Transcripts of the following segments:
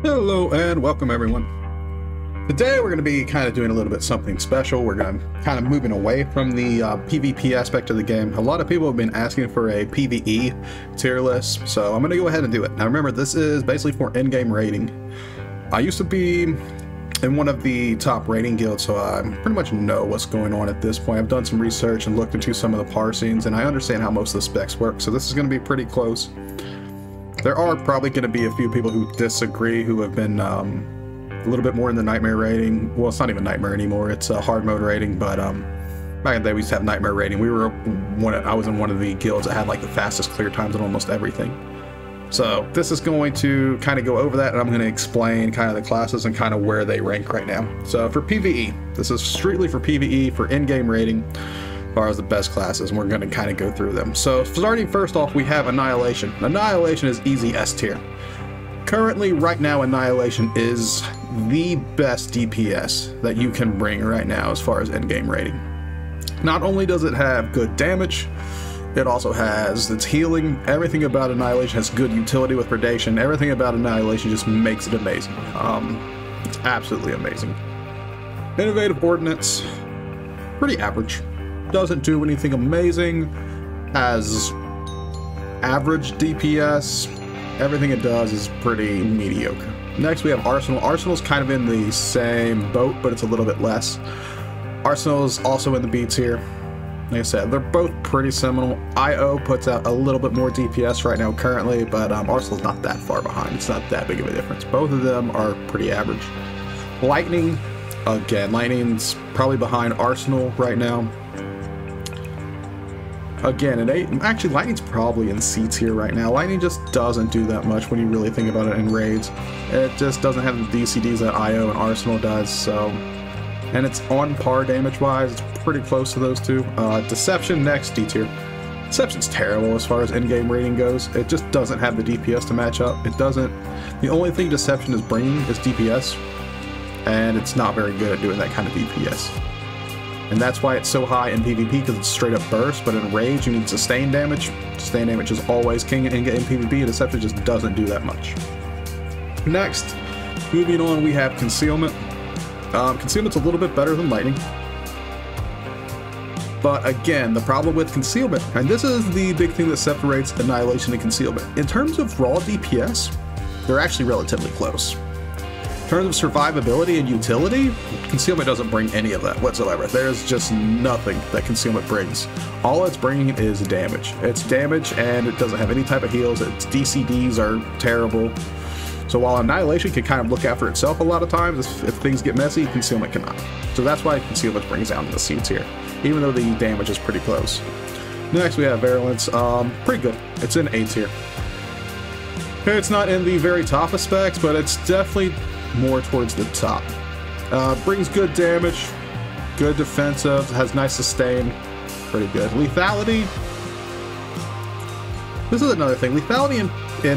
Hello and welcome everyone. Today we're going to be kind of doing a little bit something special. We're going to kind of moving away from the PvP aspect of the game. A lot of people have been asking for a PvE tier list, so I'm going to go ahead and do it. Now remember, this is basically for in-game rating. I used to be in one of the top rating guilds, so I pretty much know what's going on at this point. I've done some research and looked into some of the parsings, and I understand how most of the specs work, so this is going to be pretty close. There are probably going to be a few people who disagree, who have been a little bit more in the nightmare rating. Well, it's not even nightmare anymore, it's a hard mode rating, but back in the day we used to have nightmare rating. I was in one of the guilds that had like the fastest clear times on almost everything. So this is going to kind of go over that, and I'm going to explain kind of the classes and kind of where they rank right now. So for PvE, this is strictly for PvE, for in-game rating, as far as the best classes, and we're going to kind of go through them. So starting first off, we have Annihilation. Annihilation is easy S tier. Currently, right now, Annihilation is the best DPS that you can bring right now as far as in-game rating. Not only does it have good damage, it also has its healing. Everything about Annihilation has good utility with predation. Everything about Annihilation just makes it amazing. It's absolutely amazing. Innovative Ordnance, pretty average. Doesn't do anything amazing. Has average DPS. Everything it does is pretty mediocre. Next we have Arsenal. Arsenal's kind of in the same boat, but it's a little bit less. Arsenal is also in the B tier. Like I said, they're both pretty similar. IO puts out a little bit more DPS right now currently, but Arsenal's not that far behind. It's not that big of a difference. Both of them are pretty average. Lightning, again, Lightning's probably behind Arsenal right now. Again, actually Lightning's probably in C tier right now. Lightning just doesn't do that much when you really think about it in raids. It just doesn't have the DCDs that IO and Arsenal does, so... And it's on par damage-wise, it's pretty close to those two. Deception next, D tier. Deception's terrible as far as in-game rating goes. It just doesn't have the DPS to match up. It doesn't... The only thing Deception is bringing is DPS, and it's not very good at doing that kind of DPS. And that's why it's so high in PvP, because it's straight up burst, but in rage you need sustained damage. Sustained damage is always king in PvP, Deception just doesn't do that much. Next, moving on, we have Concealment. Concealment's a little bit better than Lightning. But again, the problem with Concealment, and this is the big thing that separates Annihilation and Concealment. In terms of raw DPS, they're actually relatively close. In terms of survivability and utility, Concealment doesn't bring any of that whatsoever. There's just nothing that Concealment brings. All it's bringing is damage. It's damage, and it doesn't have any type of heals. Its DCDs are terrible. So while Annihilation can kind of look after itself a lot of times, if things get messy, Concealment cannot. So that's why Concealment brings down to the C tier, even though the damage is pretty close. Next we have Virulence. Pretty good. It's in A tier. It's not in the very top of specs, but it's definitely more towards the top. Brings good damage, good defensive, has nice sustain, pretty good. Lethality, this is another thing. Lethality in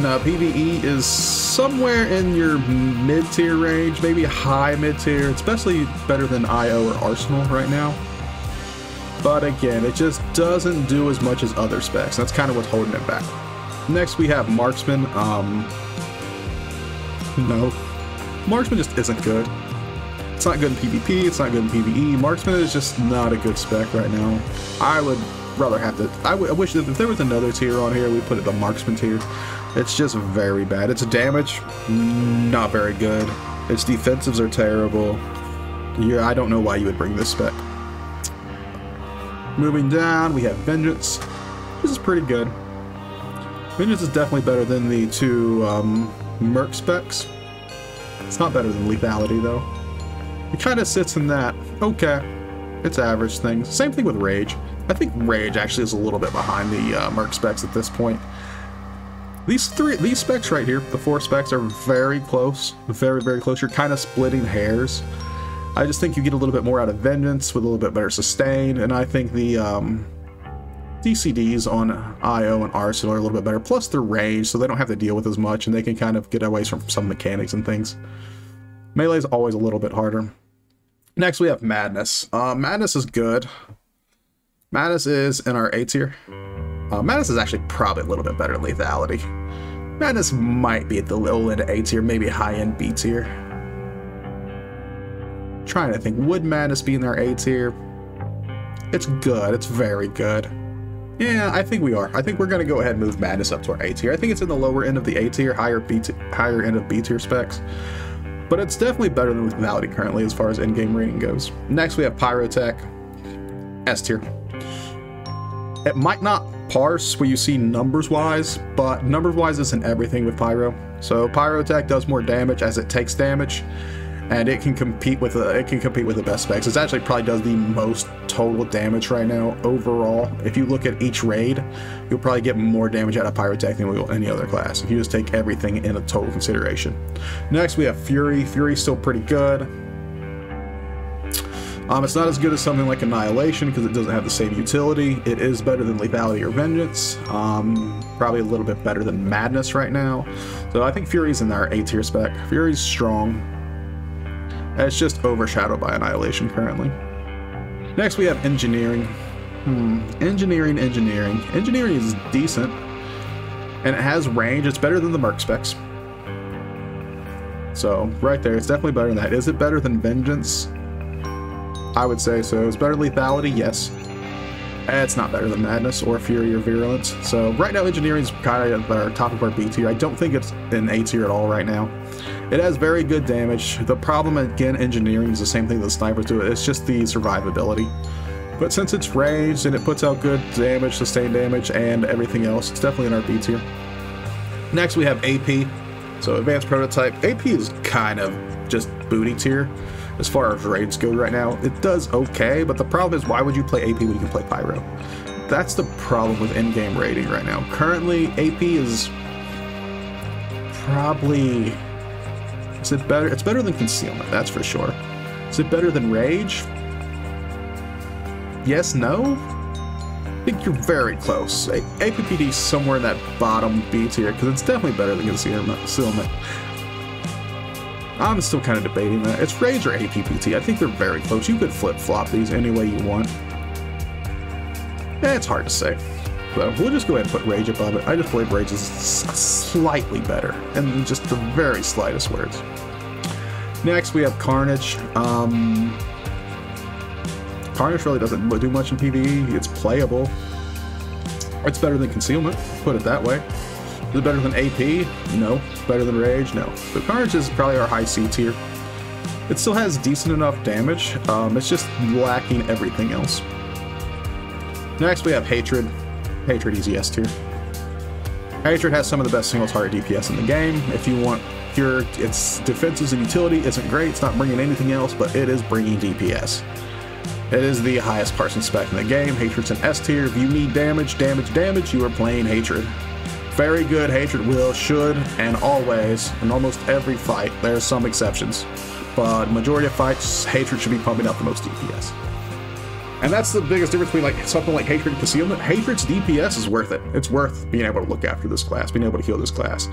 PvE is somewhere in your mid-tier range, maybe a high mid-tier, especially better than IO or Arsenal right now. But again, it just doesn't do as much as other specs. That's kind of what's holding it back. Next we have Marksman. No. Marksman just isn't good. It's not good in PvP, it's not good in PvE. Marksman is just not a good spec right now. I would rather have to... I wish that if there was another tier on here, we'd put it the Marksman tier. It's just very bad. Its damage, not very good. Its defensives are terrible. Yeah, I don't know why you would bring this spec. Moving down, we have Vengeance. This is pretty good. Vengeance is definitely better than the two Merc specs. It's not better than Lethality, though. It kind of sits in that, okay, it's average things. Same thing with Rage. I think Rage actually is a little bit behind the Merc specs at this point. These specs right here, the four specs, are very close. Very, very close. You're kind of splitting hairs. I just think you get a little bit more out of Vengeance with a little bit better sustain, and I think the DCDs on IO and Arsenal are a little bit better. Plus they're ranged, so they don't have to deal with as much, and they can kind of get away from some mechanics and things. Melee is always a little bit harder. Next we have Madness. Madness is good. Madness is in our A tier. Madness is actually probably a little bit better than Lethality. Madness might be at the low end of A tier, maybe high end B tier. Trying to think, would Madness be in our A tier? It's good, it's very good. Yeah, I think we are. I think we're going to go ahead and move Madness up to our A tier. I think it's in the lower end of the A tier, higher end of B tier specs. But it's definitely better than Lethality currently as far as in-game rating goes. Next we have Pyrotech, S tier. It might not parse where you see numbers-wise, but numbers-wise isn't everything with Pyro. So Pyrotech does more damage as it takes damage, and it can compete with the best specs. It actually probably does the most total damage right now overall. If you look at each raid, you'll probably get more damage out of Pyrotech than we will any other class if you just take everything in a total consideration. Next we have Fury. Fury's still pretty good. It's not as good as something like Annihilation because it doesn't have the same utility. It is better than Lethality or Vengeance. Probably a little bit better than Madness right now. So I think Fury's in our A tier spec. Fury's strong. It's just overshadowed by Annihilation currently. Next we have Engineering. Engineering is decent. And it has range. It's better than the Merc specs. So right there, it's definitely better than that. Is it better than Vengeance? I would say so. It's better than Lethality, yes. It's not better than Madness or Fury or Virulence. So right now Engineering is kind of at our top of our B tier. I don't think it's in A tier at all right now. It has very good damage. The problem again, Engineering is the same thing that the snipers do. It's just the survivability. But since it's ranged and it puts out good damage, sustained damage, and everything else, it's definitely in our B tier. Next we have AP. So Advanced Prototype. AP is kind of just booty tier as far as raids go right now. It does okay, but the problem is, why would you play AP when you can play Pyro? That's the problem with in-game rating right now. Currently, AP is probably... Is it better? It's better than Concealment, that's for sure. Is it better than Rage? Yes, no? I think you're very close. APPD is somewhere in that bottom B tier, because it's definitely better than Concealment. I'm still kind of debating that. It's Rage or APPT. I think they're very close. You could flip-flop these any way you want. It's hard to say. So we'll just go ahead and put Rage above it. I just believe Rage is slightly better, in just the very slightest words. Next, we have Carnage. Carnage really doesn't do much in PvE. It's playable. It's better than Concealment, put it that way. Is it better than AP? No. Better than Rage? No. But Carnage is probably our high C tier. It still has decent enough damage. It's just lacking everything else. Next, we have Hatred. Hatred easy S tier. Hatred has some of the best single-target DPS in the game. If you want pure, its defenses and utility isn't great. It's not bringing anything else, but it is bringing DPS. It is the highest parsing spec in the game. Hatred's an S tier. If you need damage, you are playing Hatred. Very good. Hatred will, should, and always, in almost every fight, there's some exceptions, but majority of fights, Hatred should be pumping out the most DPS. And that's the biggest difference between like something like Hatred and Concealment. Hatred's DPS is worth it. It's worth being able to look after this class, being able to heal this class.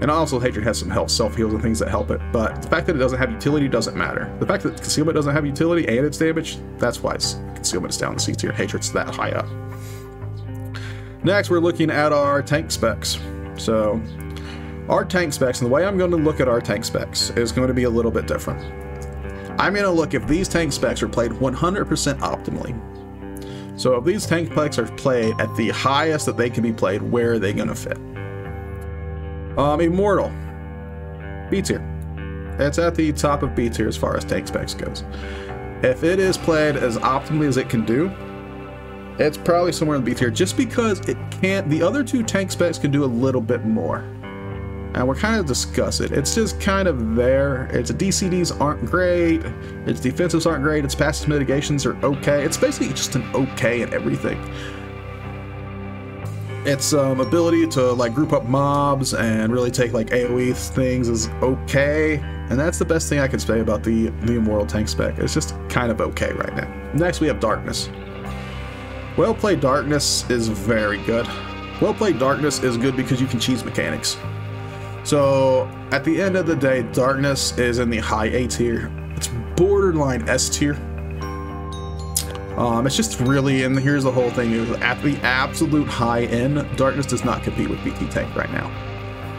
And also Hatred has some health, self-heals and things that help it, but the fact that it doesn't have utility doesn't matter. The fact that Concealment doesn't have utility and its damage, that's why Concealment is down in C tier. Hatred's that high up. Next, we're looking at our tank specs. So, our tank specs, and the way I'm going to look at our tank specs is going to be a little bit different. I'm going to look if these tank specs are played 100% optimally. So, if these tank specs are played at the highest that they can be played, where are they going to fit? Immortal. B tier. It's at the top of B tier as far as tank specs goes. If it is played as optimally as it can do, it's probably somewhere in B tier, just because it can't. The other two tank specs can do a little bit more, and we're kind of discuss it. It's just kind of there. Its DCDs aren't great. Its defensives aren't great. Its passive mitigations are okay. It's basically just an okay at everything. Its ability to like group up mobs and really take like AoE things is okay, and that's the best thing I can say about the Immortal tank spec. It's just kind of okay right now. Next, we have Darkness. Well-played Darkness is very good. Well-played Darkness is good because you can cheese mechanics. So, at the end of the day, Darkness is in the high A tier. It's borderline S tier. It's just really, and here's the whole thing, is at the absolute high end, Darkness does not compete with BT Tank right now.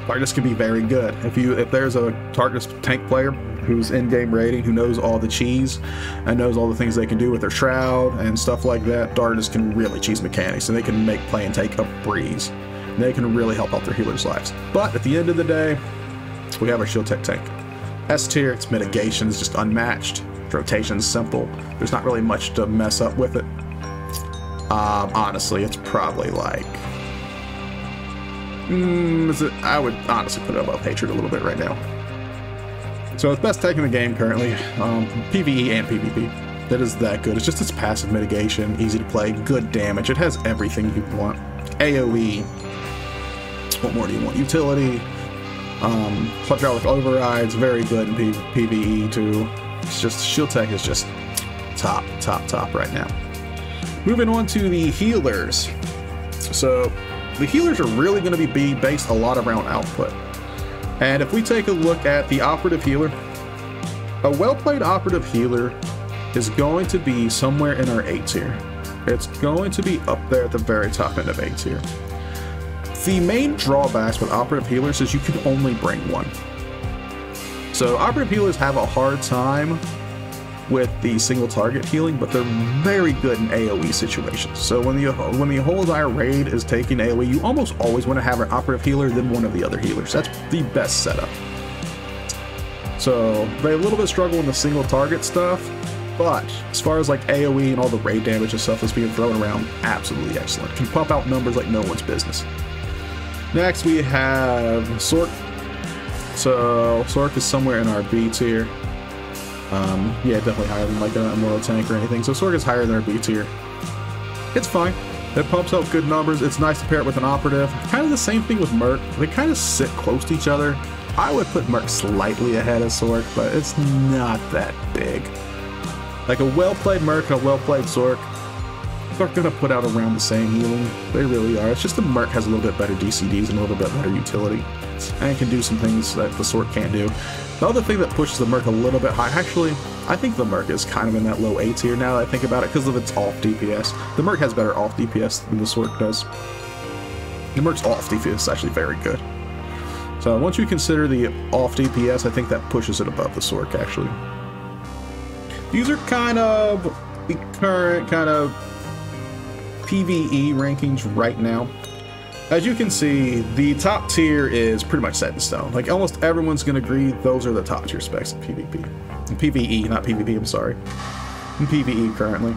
Darkness can be very good. If there's a Darkness tank player who's in-game rating, who knows all the cheese and knows all the things they can do with their shroud and stuff like that, Darkness can really cheese mechanics, and they can make play and take a breeze. And they can really help out their healers' lives. But at the end of the day, we have our shield tech tank. S tier, its mitigation is just unmatched. Rotation's simple. There's not really much to mess up with it. Honestly, it's probably like... I would honestly put it above Hatred a little bit right now. So it's best tank in the game currently. PvE and PvP. That is that good. It's just its passive mitigation, easy to play, good damage. It has everything you want. AoE. What more do you want? Utility. Hydraulic overrides, very good in PvE too. It's just, shield tech is just top right now. Moving on to the healers. So the healers are really going to be based a lot around output. And if we take a look at the operative healer, a well-played operative healer is going to be somewhere in our A tier. It's going to be up there at the very top end of A tier. The main drawbacks with operative healers is you can only bring one. So operative healers have a hard time with the single target healing, but they're very good in AoE situations. So when the whole entire raid is taking AoE, you almost always want to have an operative healer than one of the other healers. That's the best setup. So they a little bit struggle in the single target stuff, but as far as like AoE and all the raid damage and stuff that's being thrown around, absolutely excellent. Can pump out numbers like no one's business. Next we have Swtor. So Swtor is somewhere in our B tier. Yeah, definitely higher than like a Immortal tank or anything. So Swtor is higher than our B tier. It's fine. It pumps out good numbers. It's nice to pair it with an operative. Kind of the same thing with Merc. They kind of sit close to each other. I would put Merc slightly ahead of Swtor, but it's not that big. Like a well-played Merc and a well-played Swtor, they're going to put out around the same healing. They really are. It's just the Merc has a little bit better DCDs and a little bit better utility. And can do some things that the Swtor can't do. The other thing that pushes the Merc a little bit high, actually, I think the Merc is kind of in that low A tier now that I think about it because of its off DPS. The Merc has better off DPS than the Swtor does. The Merc's off DPS is actually very good. So once you consider the off DPS, I think that pushes it above the Swtor actually. These are kind of the current kind of PvE rankings right now. As you can see, the top tier is pretty much set in stone. Like almost everyone's going to agree those are the top tier specs in PvP. In PvE, not PvP, I'm sorry. In PvE currently.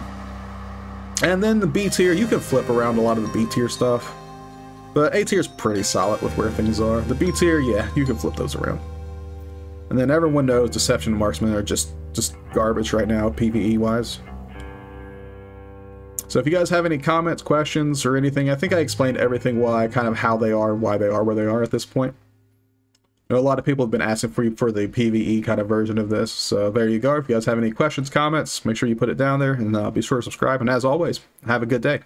And then the B tier, you can flip around a lot of the B tier stuff. But A tier is pretty solid with where things are. The B tier, yeah, you can flip those around. And then everyone knows Deception and Marksman are just garbage right now, PvE wise. So if you guys have any comments, questions, or anything, I think I explained everything why, kind of how they are, why they are where they are at this point. You know, a lot of people have been asking for the PvE kind of version of this, so there you go. If you guys have any questions, comments, make sure you put it down there, and be sure to subscribe. And as always, have a good day.